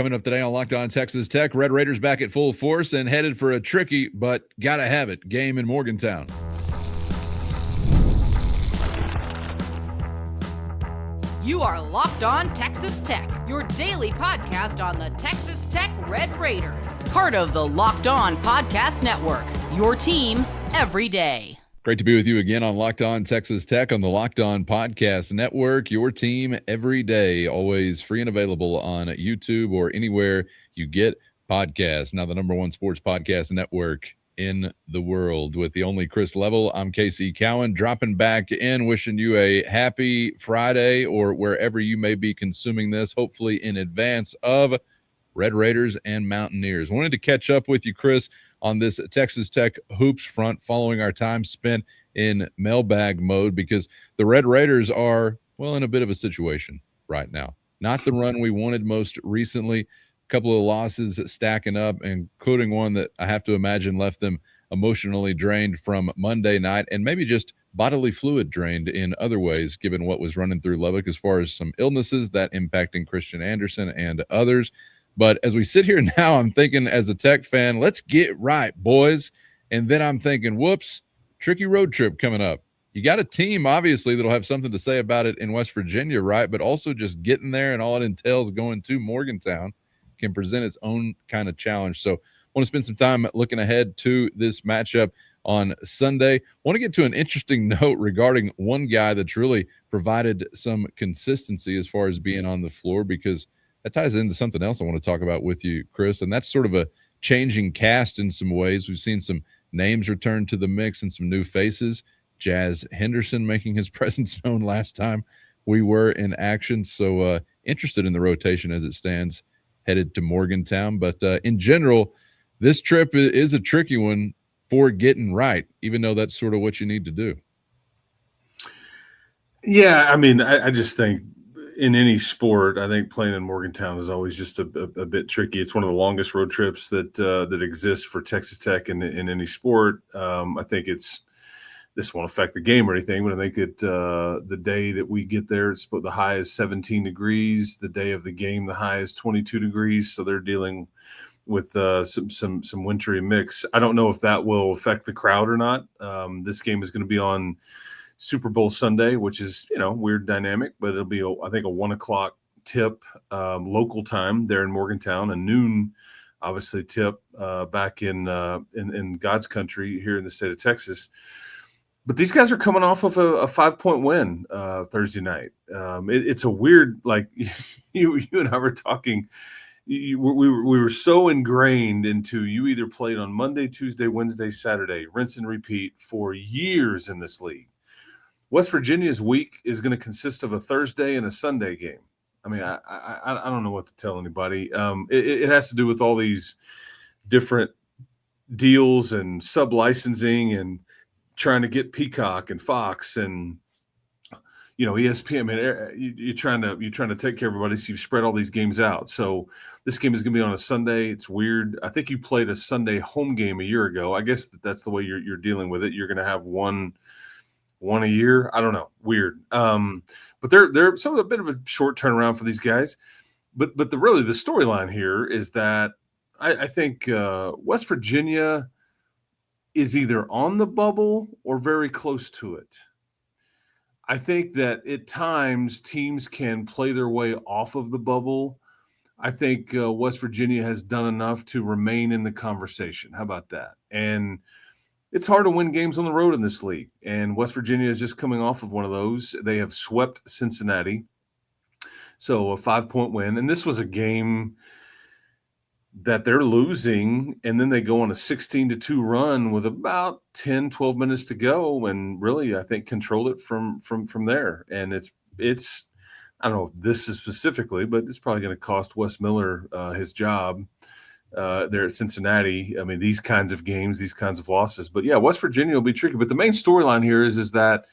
Coming up today on Locked On Texas Tech, Red Raiders back at full force and headed for a tricky but gotta have it game in Morgantown. You are Locked On Texas Tech, your daily podcast on the Texas Tech Red Raiders. Part of the Locked On Podcast Network, your team every day. Great to be with you again on Locked On Texas Tech on the Locked On Podcast Network, your team every day, always free and available on YouTube or anywhere you get podcasts. Now the number one sports podcast network in the world with the only Chris Level. I'm Casey Cowan, dropping back in, wishing you a happy Friday or wherever you may be consuming this, hopefully in advance of Red Raiders and Mountaineers. Wanted to catch up with you, Chris, on this Texas Tech hoops front following our time spent in mailbag mode because the Red Raiders are, well, in a bit of a situation right now. Not the run we wanted most recently. A couple of losses stacking up, including one that I have to imagine left them emotionally drained from Monday night and maybe just bodily fluid drained in other ways, given what was running through Lubbock as far as some illnesses that impacting Christian Anderson and others. But as we sit here now, I'm thinking as a Tech fan, let's get right, boys. And then I'm thinking, whoops, tricky road trip coming up. You got a team, obviously, that'll have something to say about it in West Virginia, right? But also just getting there and all it entails going to Morgantown can present its own kind of challenge. So I want to spend some time looking ahead to this matchup on Sunday. I want to get to an interesting note regarding one guy that's really provided some consistency as far as being on the floor, because that ties into something else I want to talk about with you, Chris, and that's sort of a changing cast in some ways. We've seen some names return to the mix and some new faces. Jazz Henderson making his presence known last time we were in action. So interested in the rotation as it stands headed to Morgantown. But in general, this trip is a tricky one for getting right, even though that's sort of what you need to do. Yeah, I mean, I just think in any sport, I think playing in Morgantown is always just a bit tricky. It's one of the longest road trips that exists for Texas Tech in any sport. I think this won't affect the game or anything, but I think the day that we get there, the high is 17 degrees. The day of the game, the high is 22 degrees. So they're dealing with some wintry mix. I don't know if that will affect the crowd or not. This game is going to be on Super Bowl Sunday, which is, weird dynamic, but it'll be, I think, a 1:00 tip local time there in Morgantown, a noon, obviously, tip back in God's country here in the state of Texas. But these guys are coming off of a 5-point win Thursday night. It's a weird, like you and I were talking. We were so ingrained into you either played on Monday, Tuesday, Wednesday, Saturday, rinse and repeat for years in this league. West Virginia's week is going to consist of a Thursday and a Sunday game. I mean, I don't know what to tell anybody. It has to do with all these different deals and sub-licensing and trying to get Peacock and Fox and ESPN. I mean, you're trying to take care of everybody, so you've spread all these games out. So this game is going to be on a Sunday. It's weird. I think you played a Sunday home game a year ago. I guess that's the way you're dealing with it. You're going to have one a year. I don't know. Weird. But they're some a bit of a short turnaround for these guys. But the storyline here is that I think West Virginia is either on the bubble or very close to it. I think that at times teams can play their way off of the bubble. I think West Virginia has done enough to remain in the conversation. How about that? And it's hard to win games on the road in this league, and West Virginia is just coming off of one of those. They have swept Cincinnati, so a 5-point win. And this was a game that they're losing, and then they go on a 16-2 run with about 10, 12 minutes to go, and really, I think, controlled it from there. And it's I don't know if this is specifically, but it's probably going to cost Wes Miller his job there at Cincinnati. I mean, these kinds of games, these kinds of losses. But, yeah, West Virginia will be tricky. But the main storyline here is that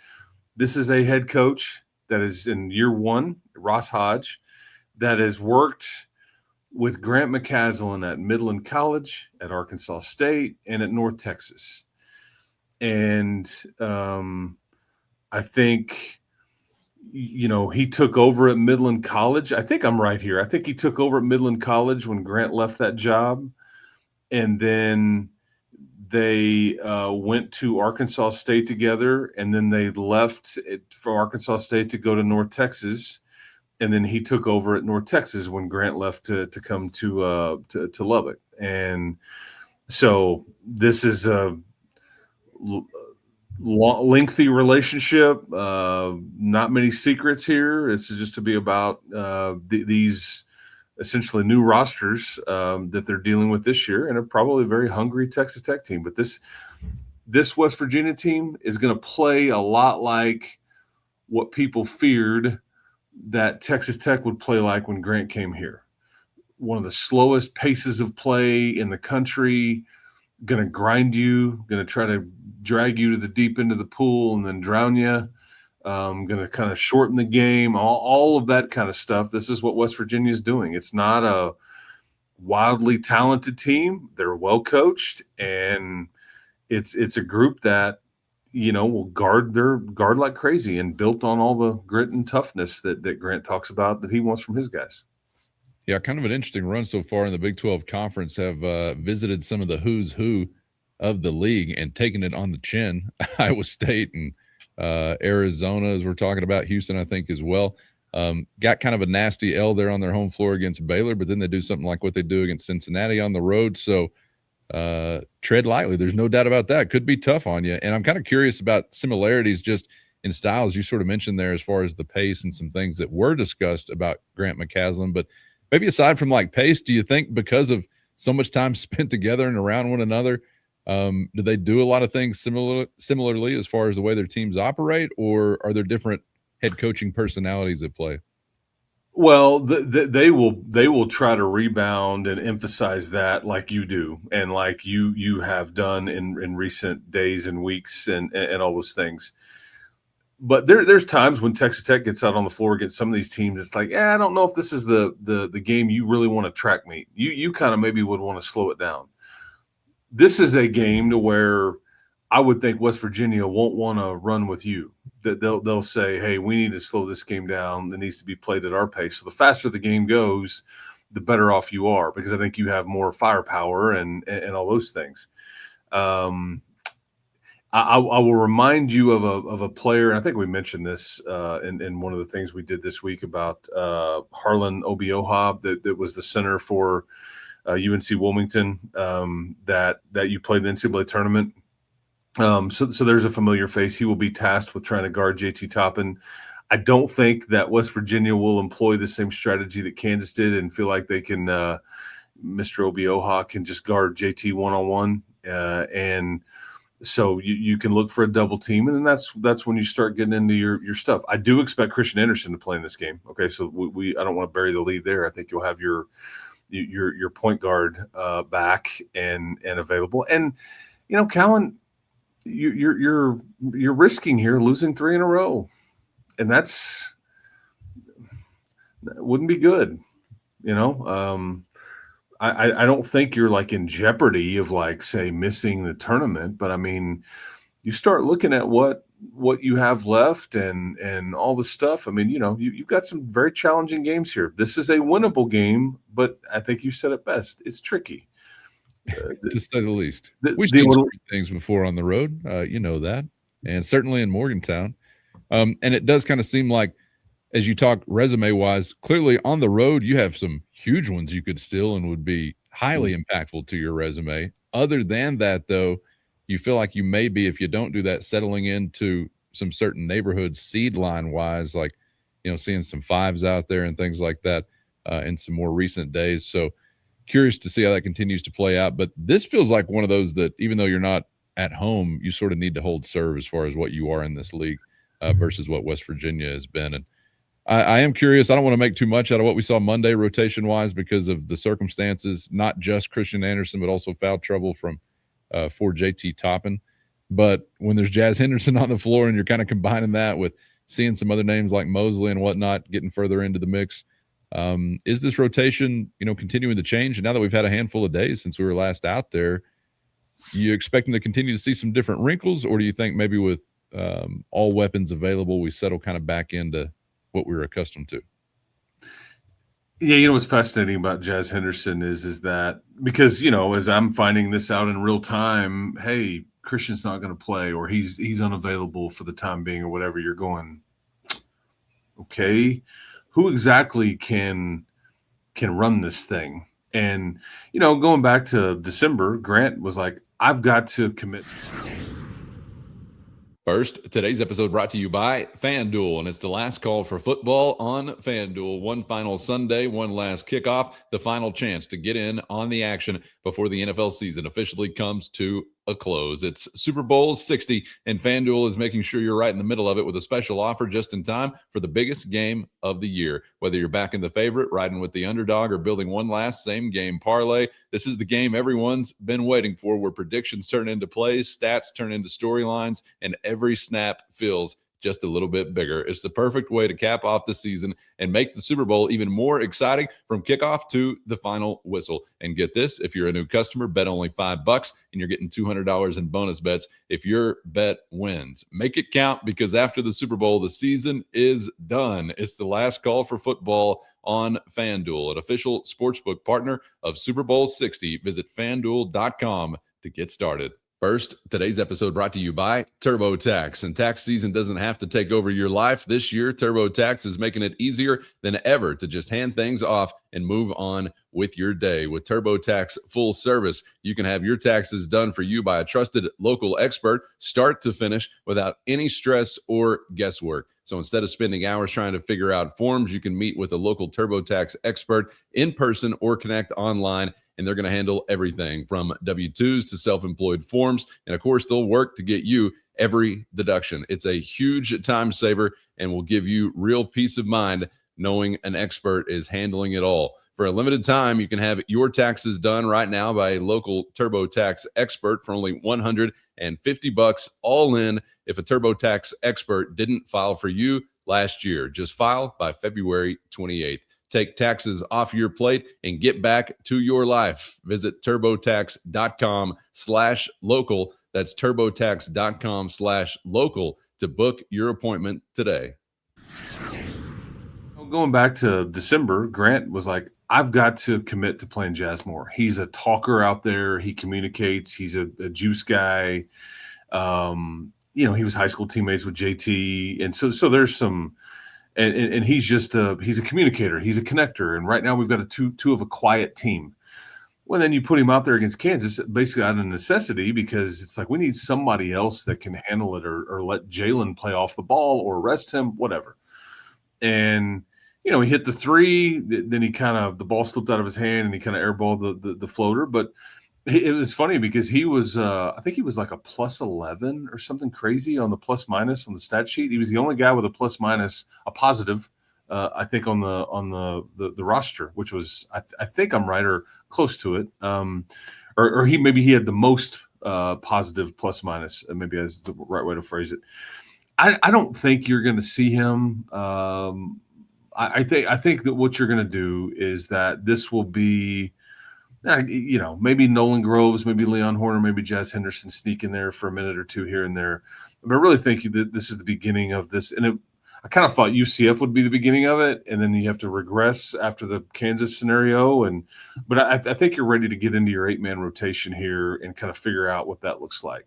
this is a head coach that is in year one, Ross Hodge, that has worked with Grant McCaslin at Midland College, at Arkansas State, and at North Texas. And I think, he took over at Midland College. I think I'm right here. I think he took over at Midland College when Grant left that job. And then they went to Arkansas State together. And then they left from Arkansas State to go to North Texas. And then he took over at North Texas when Grant left to come to Lubbock. And so this is a lengthy relationship. Not many secrets here. It's just to be about these essentially new rosters that they're dealing with this year, and a probably very hungry Texas Tech team. But this West Virginia team is going to play a lot like what people feared that Texas Tech would play like when Grant came here. One of the slowest paces of play in the country, going to grind you, going to try to drag you to the deep end of the pool and then drown you, going to kind of shorten the game, all of that kind of stuff. This is what West Virginia is doing. It's not a wildly talented team. They're well coached, and it's a group that will guard like crazy and built on all the grit and toughness that Grant talks about that he wants from his guys. Yeah, kind of an interesting run so far in the Big 12 Conference. Have visited some of the who's who of the league and taken it on the chin. Iowa State and Arizona, as we're talking about, Houston, I think, as well. Got kind of a nasty L there on their home floor against Baylor, but then they do something like what they do against Cincinnati on the road. So tread lightly. There's no doubt about that. Could be tough on you. And I'm kind of curious about similarities just in styles. You sort of mentioned there as far as the pace and some things that were discussed about Grant McCasland. But maybe aside from like pace, do you think because of so much time spent together and around one another, do they do a lot of things similarly as far as the way their teams operate, or are there different head coaching personalities at play? Well, they will try to rebound and emphasize that like you do, and like you have done in recent days and weeks and all those things. But there's times when Texas Tech gets out on the floor against some of these teams. It's like, I don't know if this is the game you really want to track meet. You kind of maybe would want to slow it down. This is a game to where I would think West Virginia won't want to run with you. That they'll say, hey, we need to slow this game down. It needs to be played at our pace. So the faster the game goes, the better off you are, because I think you have more firepower and all those things. I will remind you of a player, and I think we mentioned this in one of the things we did this week about Harlan Obioha, that was the center for UNC Wilmington that you played in the NCAA tournament. So there's a familiar face. He will be tasked with trying to guard JT Toppin. I don't think that West Virginia will employ the same strategy that Kansas did and feel like they can Mr. Obioha can just guard JT one-on-one. And so you can look for a double team, and then that's when you start getting into your stuff. I do expect Christian Anderson to play in this game. Okay, so I don't want to bury the lead there. I think you'll have your point guard back and available. And Callan, you're risking here losing 3 in a row, and that wouldn't be good. I don't think you're like in jeopardy of like, say, missing the tournament, but I mean, you start looking at what you have left and all the stuff. I mean, you've got some very challenging games here. This is a winnable game, but I think you said it best. It's tricky. To say the least. We've seen things before on the road, that, and certainly in Morgantown. And it does kind of seem like, as you talk resume-wise, clearly on the road you have some huge ones you could steal and would be highly impactful to your resume. Other than that, though, you feel like you may be, if you don't do that, settling into some certain neighborhoods seed line-wise, like, seeing some 5s out there and things like that in some more recent days. So curious to see how that continues to play out. But this feels like one of those that, even though you're not at home, you sort of need to hold serve as far as what you are in this league versus what West Virginia has been. And I am curious. I don't want to make too much out of what we saw Monday rotation-wise because of the circumstances, not just Christian Anderson, but also foul trouble from for JT Toppin. But when there's Jazz Henderson on the floor and you're kind of combining that with seeing some other names like Mosley and whatnot getting further into the mix, is this rotation, continuing to change? And now that we've had a handful of days since we were last out there, you expecting to continue to see some different wrinkles, or do you think maybe with all weapons available, we settle kind of back into what we were accustomed to. Yeah, what's fascinating about Jazz Henderson is that because, as I'm finding this out in real time, hey, Christian's not going to play or he's unavailable for the time being or whatever, you're going, okay, who exactly can run this thing? And, going back to December, Grant was like, I've got to commit. First, today's episode brought to you by FanDuel, and it's the last call for football on FanDuel. One final Sunday, one last kickoff, the final chance to get in on the action before the NFL season officially comes to a close. It's Super Bowl 60, and FanDuel is making sure you're right in the middle of it with a special offer just in time for the biggest game of the year. Whether you're backing the favorite, riding with the underdog, or building one last same-game parlay, this is the game everyone's been waiting for, where predictions turn into plays, stats turn into storylines, and every snap feels just a little bit bigger. It's the perfect way to cap off the season and make the Super Bowl even more exciting from kickoff to the final whistle. And get this, if you're a new customer, bet only $5 and you're getting $200 in bonus bets if your bet wins. Make it count, because after the Super Bowl, the season is done. It's the last call for football on FanDuel, an official sportsbook partner of Super Bowl 60. Visit FanDuel.com to get started. First, today's episode brought to you by TurboTax. And tax season doesn't have to take over your life. This year, TurboTax is making it easier than ever to just hand things off and move on with your day. With TurboTax full service, you can have your taxes done for you by a trusted local expert, start to finish, without any stress or guesswork. So instead of spending hours trying to figure out forms, you can meet with a local TurboTax expert in person or connect online, and they're going to handle everything from W-2s to self-employed forms. And of course, they'll work to get you every deduction. It's a huge time saver and will give you real peace of mind knowing an expert is handling it all. For a limited time, you can have your taxes done right now by a local TurboTax expert for only $150 all in if a TurboTax expert didn't file for you last year. Just file by February 28th. Take taxes off your plate and get back to your life. Visit TurboTax.com/local. That's TurboTax.com/local to book your appointment today. Going back to December, Grant was like, I've got to commit to playing Jazz more. He's a talker out there. He communicates. He's a juice guy. He was high school teammates with JT. And so there's some, and he's just he's a communicator. He's a connector. And right now we've got a two of a quiet team. Well, then you put him out there against Kansas, basically out of necessity, because it's like we need somebody else that can handle it or let Jalen play off the ball or rest him, whatever. And he hit the three, then the ball slipped out of his hand and he kind of airballed the floater. But it was funny because he was, I think he was like a plus 11 or something crazy on the plus minus on the stat sheet. He was the only guy with a plus minus, a positive, I think on the roster, which was, I think I'm right or close to it. Or he had the most positive plus minus, maybe that's the right way to phrase it. I don't think you're going to see him. I think that what you're going to do is that this will be, maybe Nolan Groves, maybe Leon Horner, maybe Jazz Henderson sneak in there for a minute or two here and there. But I really think that this is the beginning of this. And I kind of thought UCF would be the beginning of it, and then you have to regress after the Kansas scenario. But I think you're ready to get into your 8-man rotation here and kind of figure out what that looks like.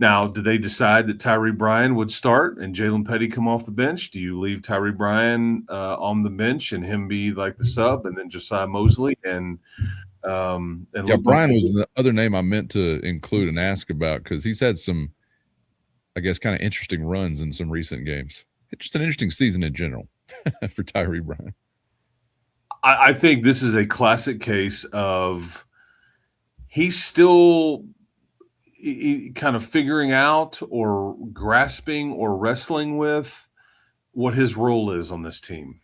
Now, do they decide that Tyree Bryan would start and Jalen Petty come off the bench? Do you leave Tyree Bryan on the bench and him be like the sub, and then Josiah Mosley and Bryan was the other name I meant to include and ask about, because he's had some, I guess, kind of interesting runs in some recent games. It's just an interesting season in general for Tyree Bryan. I think this is a classic case of he's still kind of figuring out or grasping or wrestling with what his role is on this team.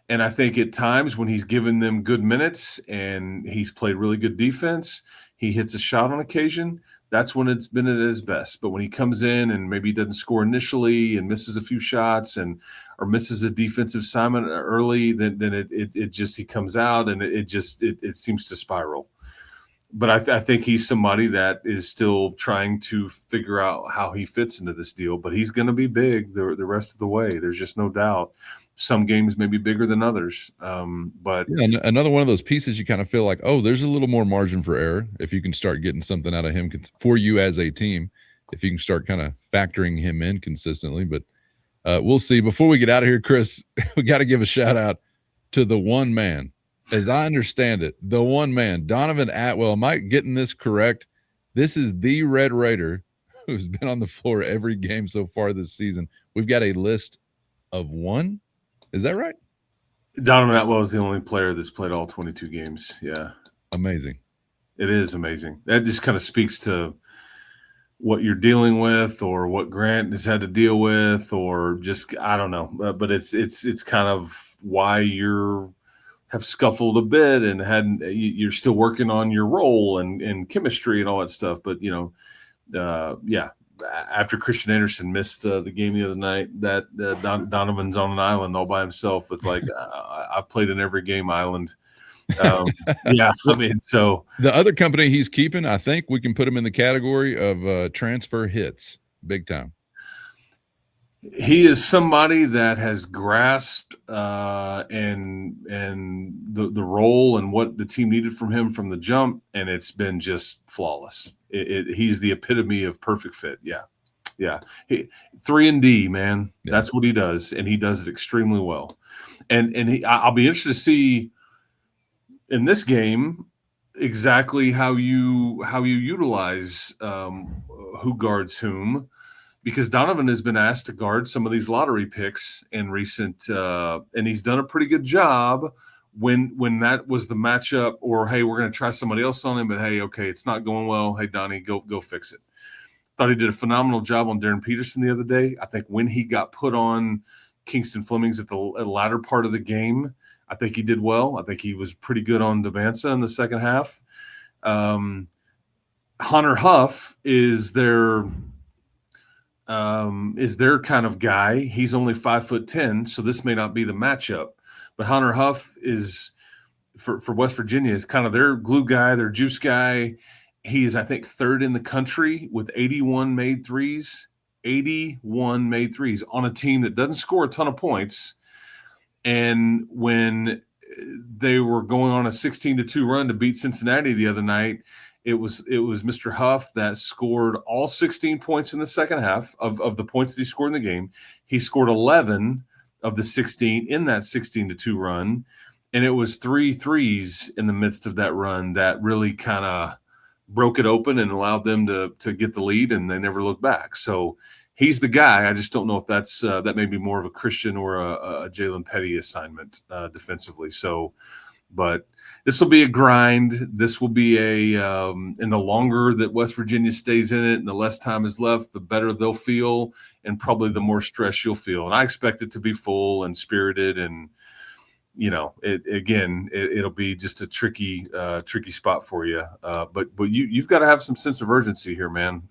And I think at times when he's given them good minutes and he's played really good defense, he hits a shot on occasion. That's when it's been at his best. But when he comes in and maybe doesn't score initially and misses a few shots or misses a defensive assignment early, then he comes out and it seems to spiral. but I think he's somebody that is still trying to figure out how he fits into this deal. But he's going to be big the rest of the way. There's just no doubt. Some games may be bigger than others. But yeah, another one of those pieces you kind of feel like, oh, there's a little more margin for error if you can start getting something out of him for you as a team, if you can start kind of factoring him in consistently. But we'll see. Before we get out of here, Chris, we got to give a shout out to the one man. As I understand it, the one man, Donovan Atwell. Am I getting this correct? This is the Red Raider who's been on the floor every game so far this season. We've got a list of one. Is that right? Donovan Atwell is the only player that's played all 22 games. Yeah. Amazing. It is amazing. That just kind of speaks to what you're dealing with, or what Grant has had to deal with, or just, I don't know. But it's kind of why have scuffled a bit and you're still working on your role and chemistry and all that stuff. But, after Christian Anderson missed the game the other night, that Donovan's on an island all by himself with I've played in every game island. Yeah, I mean, so the other company he's keeping, I think we can put him in the category of transfer hits, big time. He is somebody that has grasped and the role and what the team needed from him from the jump, and it's been just flawless. He's the epitome of perfect fit. Yeah. 3-and-D, man. Yeah. That's what he does, and he does it extremely well. And I'll be interested to see in this game exactly how you utilize who guards whom. Because Donovan has been asked to guard some of these lottery picks in recent, and he's done a pretty good job when that was the matchup. Or hey, we're going to try somebody else on him, but hey, okay, it's not going well. Hey, Donnie, go fix it. Thought he did a phenomenal job on Darren Peterson the other day. I think when he got put on Kingston Flemings at the latter part of the game, I think he did well. I think he was pretty good on Devanza in the second half. Hunter Huff is their kind of guy. He's only 5'10", so this may not be the matchup. But Hunter Huff is for West Virginia is kind of their glue guy, their juice guy. He's, I think, third in the country with 81 made threes. 81 made threes on a team that doesn't score a ton of points. And when they were going on a 16-2 run to beat Cincinnati the other night, it was Mr. Huff that scored all 16 points in the second half of the points that he scored in the game. He scored 11 of the 16 in that 16-2 run, and it was 3 threes in the midst of that run that really kind of broke it open and allowed them to get the lead, and they never looked back. So he's the guy. I just don't know if that's that may be more of a Christian or a Jalen Petty assignment defensively. So, but this will be a grind. This will be and the longer that West Virginia stays in it and the less time is left, the better they'll feel, and probably the more stress you'll feel. And I expect it to be full and spirited, and it'll be just a tricky spot for you. But you've got to have some sense of urgency here, man.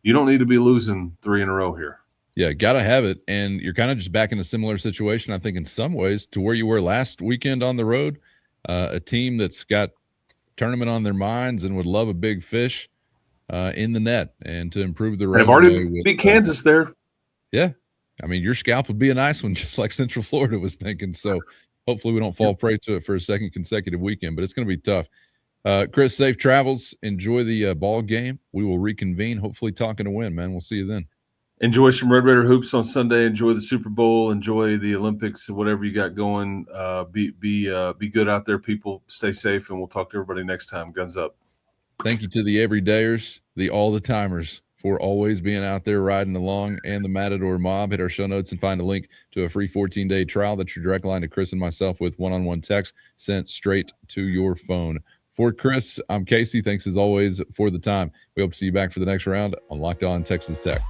You don't need to be losing 3 in a row here. Yeah, got to have it. And you're kind of just back in a similar situation, I think, in some ways, to where you were last weekend on the road. A team that's got tournament on their minds and would love a big fish in the net and to improve the resume. They've already beat Kansas there. Yeah. I mean, your scalp would be a nice one, just like Central Florida was thinking. So hopefully we don't fall prey to it for a second consecutive weekend, but it's going to be tough. Chris, safe travels. Enjoy the ball game. We will reconvene, hopefully talking to win, man. We'll see you then. Enjoy some Red Raider hoops on Sunday. Enjoy the Super Bowl. Enjoy the Olympics, whatever you got going. Be good out there, people. Stay safe, and we'll talk to everybody next time. Guns up. Thank you to the everydayers, the all-the-timers, for always being out there riding along, and the Matador Mob. Hit our show notes and find a link to a free 14-day trial. That's your direct line to Chris and myself with one-on-one text sent straight to your phone. For Chris, I'm Casey. Thanks as always for the time. We hope to see you back for the next round on Locked On Texas Tech.